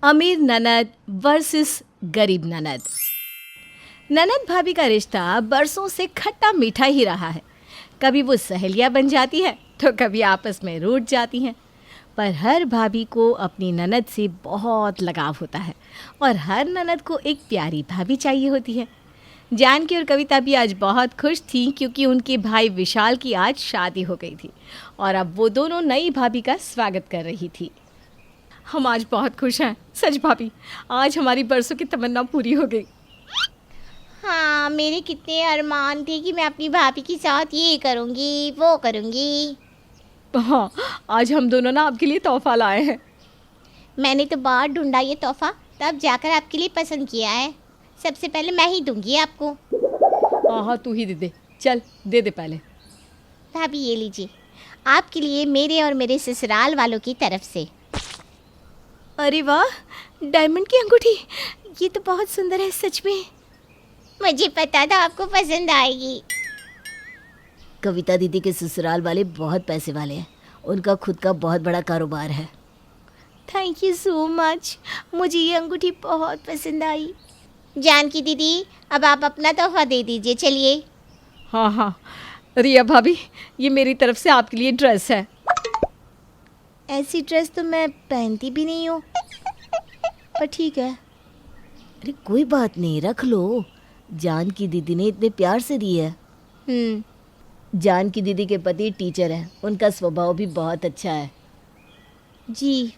अमीर ननद वर्सेस गरीब ननद। ननद भाभी का रिश्ता बरसों से खट्टा मीठा ही रहा है। कभी वो सहेलियां बन जाती है तो कभी आपस में रूठ जाती हैं। पर हर भाभी को अपनी ननद से बहुत लगाव होता है और हर ननद को एक प्यारी भाभी चाहिए होती है। जानकी और कविता भी आज बहुत खुश थीं क्योंकि उनके भाई विशाल की आज शादी हो गई थी और अब वो दोनों नई भाभी का स्वागत कर रही थी। हम आज बहुत खुश हैं, सच भाभी, आज हमारी बरसों की तमन्ना पूरी हो गई। हाँ, मेरे कितने अरमान थे कि मैं अपनी भाभी के साथ ये करूँगी वो करूँगी। हाँ, आज हम दोनों ना आपके लिए तोहफा लाए हैं। मैंने तो बाहर ढूंढा ये तोहफ़ा, तब जाकर आपके लिए पसंद किया है। सबसे पहले मैं ही दूंगी आपको। हाँ हाँ, तू ही दे दे, चल दे दे पहले। भाभी ये लीजिए, आपके लिए मेरे और मेरे ससुराल वालों की तरफ से। अरे वाह, डायमंड की अंगूठी, ये तो बहुत सुंदर है सच में। मुझे पता था आपको पसंद आएगी। कविता दीदी के ससुराल वाले बहुत पैसे वाले हैं, उनका खुद का बहुत बड़ा कारोबार है। थैंक यू सो मच, मुझे ये अंगूठी बहुत पसंद आई। जानकी दीदी, अब आप अपना तोहफा दे दीजिए, चलिए। हाँ हाँ, रिया भाभी, ये मेरी तरफ से आपके लिए ड्रेस है। ऐसी ड्रेस तो मैं पहनती भी नहीं हूँ, पर ठीक है। अरे कोई बात नहीं, रख लो। जानकी दीदी ने इतने प्यार से दी है। जानकी दीदी के पति टीचर हैं, उनका स्वभाव भी बहुत अच्छा है। जी।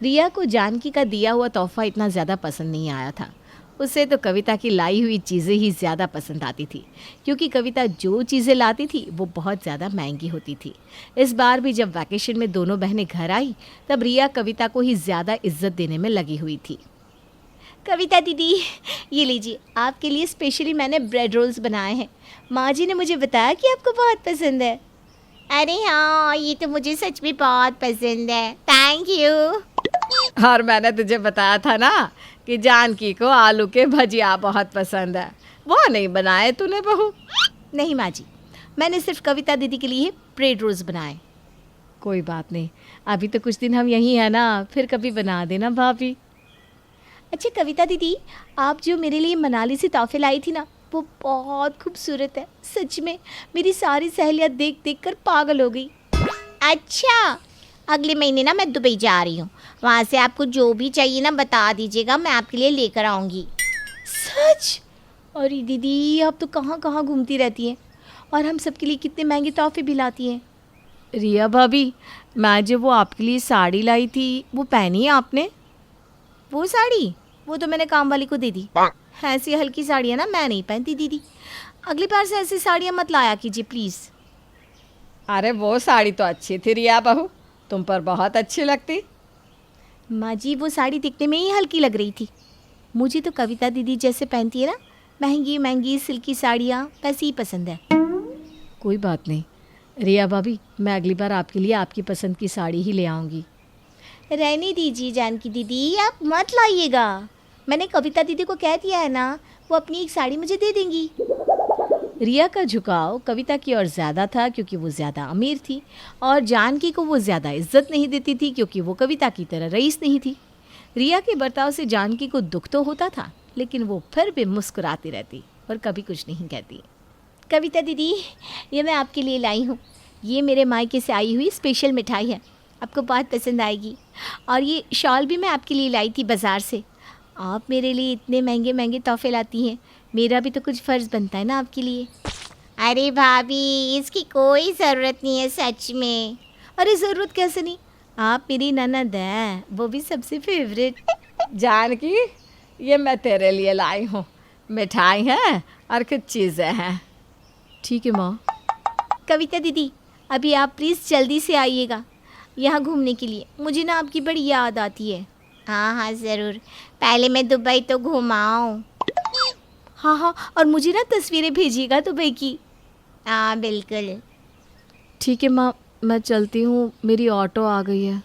रिया को जानकी का दिया हुआ तोहफा इतना ज़्यादा पसंद नहीं आया था। उसे तो कविता की लाई हुई चीज़ें ही ज़्यादा पसंद आती थी, क्योंकि कविता जो चीज़ें लाती थी वो बहुत ज़्यादा महंगी होती थी। इस बार भी जब वैकेशन में दोनों बहनें घर आई तब रिया कविता को ही ज़्यादा इज्जत देने में लगी हुई थी। कविता दीदी, ये लीजिए, आपके लिए स्पेशली मैंने ब्रेड रोल्स बनाए हैं। माँ जी ने मुझे बताया कि आपको बहुत पसंद है। अरे हाँ, ये तो मुझे सच में बहुत पसंद है। Thank you. और मैंने तुझे बताया था ना कि जानकी को आलू के भजिया बहुत पसंद है, वो नहीं बनाए तूने बहू? नहीं माँ जी, मैंने सिर्फ कविता दीदी के लिए ब्रेड रोल्स बनाए। कोई बात नहीं, अभी तो कुछ दिन हम यहीं हैं ना, फिर कभी बना देना भाभी। अच्छा कविता दीदी, आप जो मेरे लिए मनाली से तोहफे लाई थी ना, वो बहुत खूबसूरत है। सच में मेरी सारी सहेलियाँ देख देख कर पागल हो गई। अच्छा, अगले महीने ना मैं दुबई जा रही हूँ, वहाँ से आपको जो भी चाहिए ना बता दीजिएगा, मैं आपके लिए लेकर आऊँगी। सच? अरे दीदी, आप तो कहाँ कहाँ घूमती रहती हैं और हम सबके लिए कितने महंगे तोहफे भी लाती हैं। रिया भाभी, मैं जो वो आपके लिए साड़ी लाई थी वो पहनी है आपने? वो साड़ी, वो तो मैंने काम वाली को दे दी। ऐसी हल्की साड़ियाँ ना मैं नहीं पहनती दीदी, अगली बार से ऐसी साड़ियाँ मत लाया कीजिए प्लीज़। अरे वो साड़ी तो अच्छी थी रिया बहू, तुम पर बहुत अच्छी लगती। माँ जी, वो साड़ी दिखने में ही हल्की लग रही थी। मुझे तो कविता दीदी जैसे पहनती है ना, महंगी महंगी सिल्की साड़ियाँ, वैसी ही पसंद है। कोई बात नहीं रिया भाभी, मैं अगली बार आपके लिए आपकी पसंद की साड़ी ही ले आऊँगी। रहने दीजिए जानकी दीदी, आप मत लाइएगा। मैंने कविता दीदी को कह दिया है ना, वो अपनी एक साड़ी मुझे दे देंगी। रिया का झुकाव कविता की ओर ज़्यादा था क्योंकि वो ज़्यादा अमीर थी और जानकी को वो ज़्यादा इज्जत नहीं देती थी क्योंकि वो कविता की तरह रईस नहीं थी। रिया के बर्ताव से जानकी को दुख तो होता था, लेकिन वो फिर भी मुस्कुराती रहती और कभी कुछ नहीं कहती। कविता दीदी, ये मैं आपके लिए लाई हूँ। ये मेरे मायके से आई हुई स्पेशल मिठाई है, आपको बहुत पसंद आएगी। और ये शॉल भी मैं आपके लिए लाई थी बाज़ार से। आप मेरे लिए इतने महंगे महंगे तोहफे लाती हैं, मेरा भी तो कुछ फ़र्ज़ बनता है ना आपके लिए। अरे भाभी, इसकी कोई ज़रूरत नहीं है सच में। अरे ज़रूरत कैसे नहीं, आप मेरी ननद हैं, वो भी सबसे फेवरेट। जानकी, ये मैं तेरे लिए लाई हूँ, मिठाई है और कुछ चीज़ें हैं। ठीक है माँ। कविता दीदी, अभी आप प्लीज़ जल्दी से आइएगा यहाँ घूमने के लिए, मुझे ना आपकी बड़ी याद आती है। हाँ हाँ ज़रूर, पहले मैं दुबई तो घुमाऊँ। हाँ हाँ, और मुझे ना तस्वीरें भेजिएगा दुबई की। हाँ बिल्कुल। ठीक है माँ, मैं चलती हूँ, मेरी ऑटो आ गई है।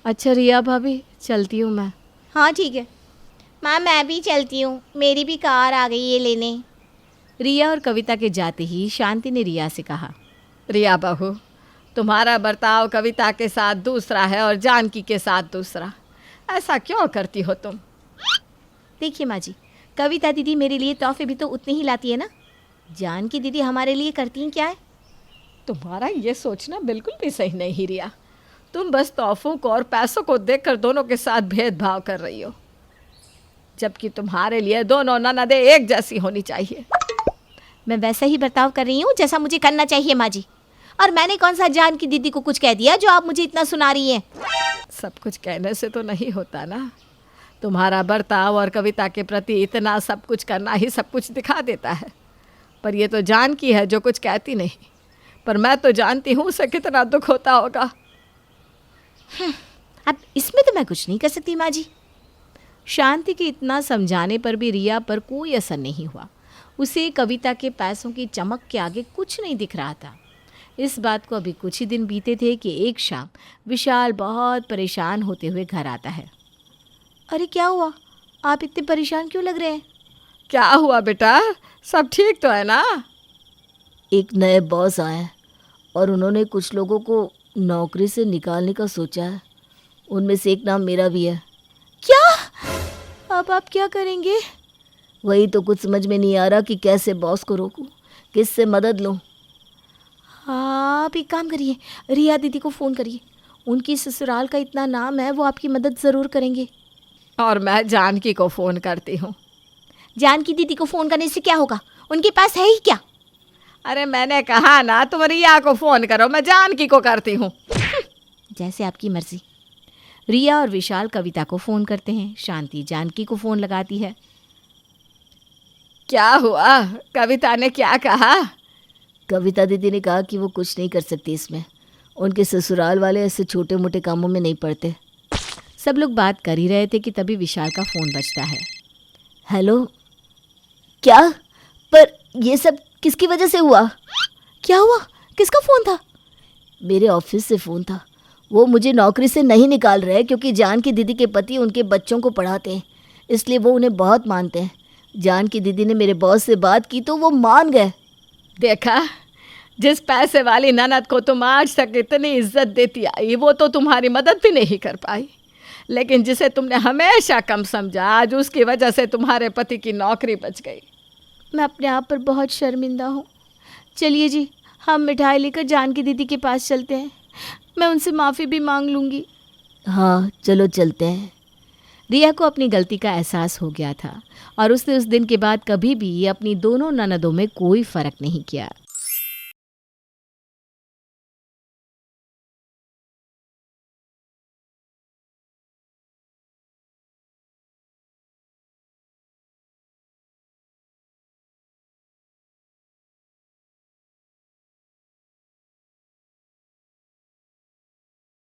अच्छा रिया भाभी, चलती हूँ मैं। हाँ ठीक है माँ, मैं भी चलती हूँ, मेरी भी कार आ गई है लेने। रिया और कविता के जाते ही शांति ने रिया से कहा, रिया बहू, तुम्हारा बर्ताव कविता के साथ दूसरा है और जानकी के साथ दूसरा। ऐसा क्यों करती हो तुम? देखिए माँ जी, कविता दीदी मेरे लिए तोहफे भी तो उतने ही लाती है ना। जानकी दीदी हमारे लिए करती हैं क्या है? तुम्हारा ये सोचना बिल्कुल भी सही नहीं रिया। तुम बस तोहफों को और पैसों को देखकर दोनों के साथ भेदभाव कर रही हो, जबकि तुम्हारे लिए दोनों ननदें एक जैसी होनी चाहिए। मैं वैसा ही बर्ताव कर रही हूँ जैसा मुझे करना चाहिए माँ जी। और मैंने कौन सा जानकी दीदी को कुछ कह दिया जो आप मुझे इतना सुना रही हैं? सब कुछ कहने से तो नहीं होता ना। तुम्हारा बर्ताव और कविता के प्रति इतना सब कुछ करना ही सब कुछ दिखा देता है। पर ये तो जानकी है जो कुछ कहती नहीं, पर मैं तो जानती हूँ उसे कितना दुख होता होगा। अब इसमें तो मैं कुछ नहीं कर सकती माँ जी। शांति के इतना समझाने पर भी रिया पर कोई असर नहीं हुआ। उसे कविता के पैसों की चमक के आगे कुछ नहीं दिख रहा था। इस बात को अभी कुछ ही दिन बीते थे कि एक शाम विशाल बहुत परेशान होते हुए घर आता है। अरे क्या हुआ? आप इतने परेशान क्यों लग रहे हैं? क्या हुआ बेटा, सब ठीक तो है ना? एक नए बॉस आए हैं और उन्होंने कुछ लोगों को नौकरी से निकालने का सोचा है। उनमें से एक नाम मेरा भी है। क्या? अब आप क्या करेंगे? वही तो कुछ समझ में नहीं आ रहा कि कैसे बॉस को रोकूं, किससे मदद लूं। आप एक काम करिए, रिया दीदी को फ़ोन करिए। उनकी ससुराल का इतना नाम है, वो आपकी मदद ज़रूर करेंगे। और मैं जानकी को फ़ोन करती हूँ। जानकी दीदी को फ़ोन करने से क्या होगा? उनके पास है ही क्या? अरे मैंने कहा ना तुम रिया को फ़ोन करो, मैं जानकी को करती हूँ। जैसे आपकी मर्ज़ी। रिया और विशाल कविता को फ़ोन करते हैं। शांति जानकी को फ़ोन लगाती है। क्या हुआ? कविता ने क्या कहा? कविता दीदी ने कहा कि वो कुछ नहीं कर सकती इसमें। उनके ससुराल वाले ऐसे छोटे मोटे कामों में नहीं पड़ते। सब लोग बात कर ही रहे थे कि तभी विशाल का फ़ोन बजता है। हेलो, क्या? पर ये सब किसकी वजह से हुआ? क्या हुआ? किसका फ़ोन था? मेरे ऑफिस से फ़ोन था। वो मुझे नौकरी से नहीं निकाल रहे क्योंकि जानकी दीदी के पति उनके बच्चों को पढ़ाते हैं, इसलिए वो उन्हें बहुत मानते हैं। जानकी दीदी ने मेरे बॉस से बात की तो वो मान गए। देखा, जिस पैसे वाली ननद को तुम आज तक इतनी इज्जत देती आई, वो तो तुम्हारी मदद भी नहीं कर पाई। लेकिन जिसे तुमने हमेशा कम समझा, आज उसकी वजह से तुम्हारे पति की नौकरी बच गई। मैं अपने आप पर बहुत शर्मिंदा हूँ। चलिए जी, हम मिठाई लेकर जानकी दीदी के पास चलते हैं। मैं उनसे माफ़ी भी मांग लूँगी। हाँ चलो चलते हैं। रिया को अपनी गलती का एहसास हो गया था और उसने उस दिन के बाद कभी भी अपनी दोनों ननदों में कोई फ़र्क नहीं किया।